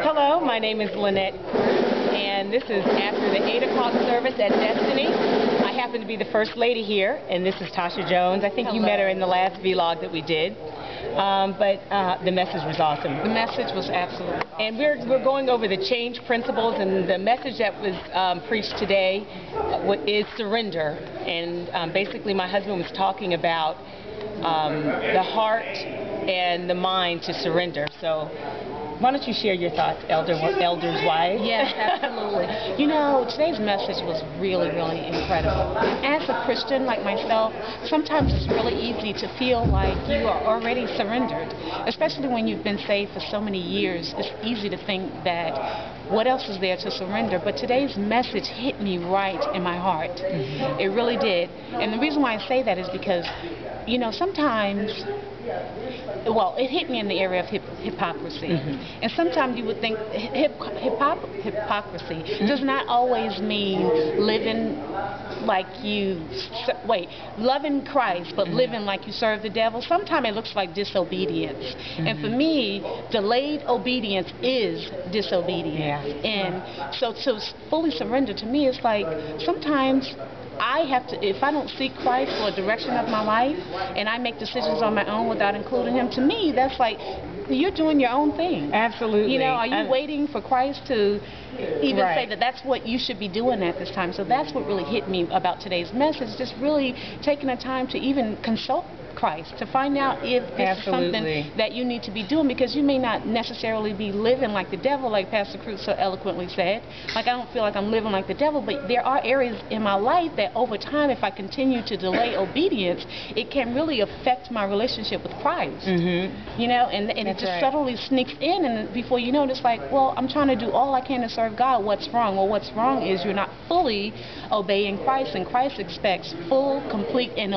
Hello, my name is Lynette, and this is after the 8 o'clock service at Destiny. I happen to be the First Lady here, and this is Tasha Jones. I think you met her in the last vlog that we did, but the message was awesome. The message was absolutely awesome. And we're going over the change principles, and the message that was preached today is surrender. And basically my husband was talking about the heart and the mind to surrender. So why don't you share your thoughts, elders' wives? Yes, absolutely. You know, today's message was really, really incredible. As a Christian like myself, sometimes it's really easy to feel like you are already surrendered, especially when you've been saved for so many years. It's easy to think that what else is there to surrender? But today's message hit me right in my heart. Mm-hmm. It really did. And the reason why I say that is because, you know, sometimes, well, it hit me in the area of hypocrisy. Mm-hmm. And sometimes you would think hypocrisy mm-hmm. does not always mean living like loving Christ, but mm-hmm. living like you serve the devil. Sometimes it looks like disobedience. Mm-hmm. And for me, delayed obedience is disobedience. Yeah. And so to fully surrender to me, it's like sometimes I have to, if I don't seek Christ for a direction of my life and I make decisions on my own without including Him, to me that's like you're doing your own thing. Absolutely. You know, are you waiting for Christ to even say that that's what you should be doing at this time? So that's what really hit me about today's message, just really taking the time to even consult Christ to find out if this is something that you need to be doing, because you may not necessarily be living like the devil, like Pastor Cruz so eloquently said. Like, I don't feel like I'm living like the devil, but there are areas in my life that over time, if I continue to delay obedience, it can really affect my relationship with Christ. Mm-hmm. You know, and it just subtly sneaks in, and before you know it, it's like, well, I'm trying to do all I can to serve God. What's wrong? Well, what's wrong is you're not fully obeying Christ, and Christ expects full, complete, and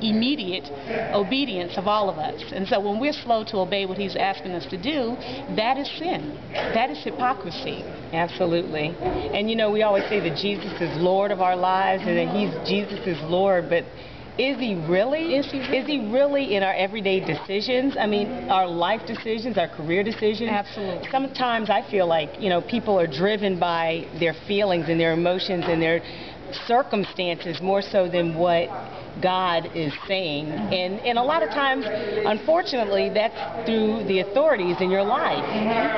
immediate obedience of all of us. And so when we're slow to obey what He's asking us to do, that is sin. That is hypocrisy. Absolutely. And you know, we always say that Jesus is Lord of our lives, and that Jesus is Lord, but is He really? Is He really in our everyday decisions? I mean, our life decisions, our career decisions? Absolutely. Sometimes I feel like, you know, people are driven by their feelings and their emotions and their circumstances more so than what God is saying. And a lot of times, unfortunately, that's through the authorities in your life,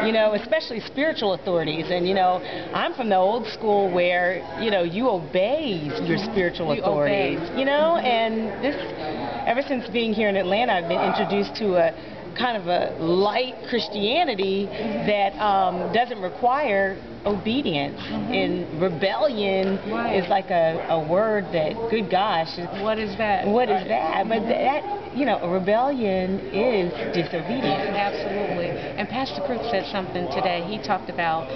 you know, especially spiritual authorities. And, you know, I'm from the old school where, you know, you obey your spiritual authorities, you know, and this, ever since being here in Atlanta, I've been introduced to a kind of a light Christianity that doesn't require obedience. And rebellion is like a word that, good gosh, what is that? What is that? But that, you know, a rebellion is disobedience. Absolutely. And Pastor Cruz said something today. He talked about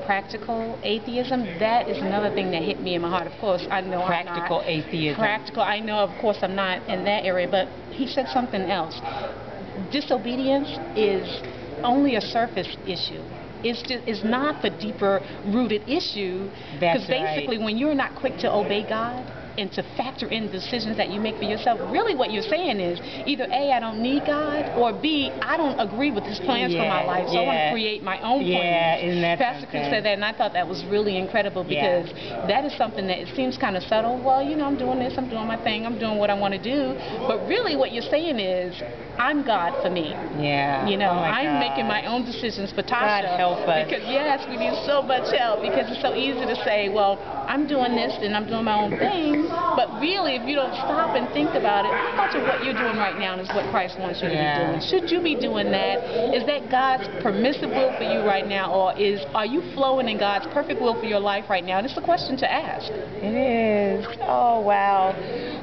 practical atheism. That is another thing that hit me in my heart. Of course, I know practical atheism. Practical. I know, of course, I'm not in that area. But he said something else. Disobedience is only a surface issue. It's not the deeper rooted issue. Because basically when you're not quick to obey God and to factor in the decisions that you make for yourself, really what you're saying is either A, I don't need God, or B, I don't agree with His plans for my life, so I want to create my own plans. Isn't that Pastor Cruz said that, and I thought that was really incredible, because that is something that it seems kind of subtle. Well, you know, I'm doing this, I'm doing my thing, I'm doing what I want to do, but really what you're saying is, I'm God for me. Yeah. You know, I'm making my own decisions for Tasha. God help us. Because yes, we need so much help, because it's so easy to say, well, I'm doing this and I'm doing my own thing, but really if you don't stop and think about it, how much of what you're doing right now is what Christ wants you to be doing? Should you be doing that? Is that God's permissive will for you right now, or are you flowing in God's perfect will for your life right now? And it's a question to ask. It is. Oh, wow.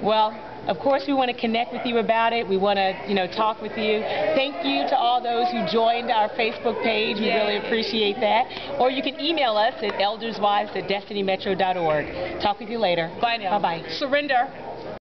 Well, of course, we want to connect with you about it. We want to, you know, talk with you. Thank you to all those who joined our Facebook page. We really appreciate that. Or you can email us at elderswives@destinymetro.org. Talk with you later. Bye now. Bye-bye. Surrender.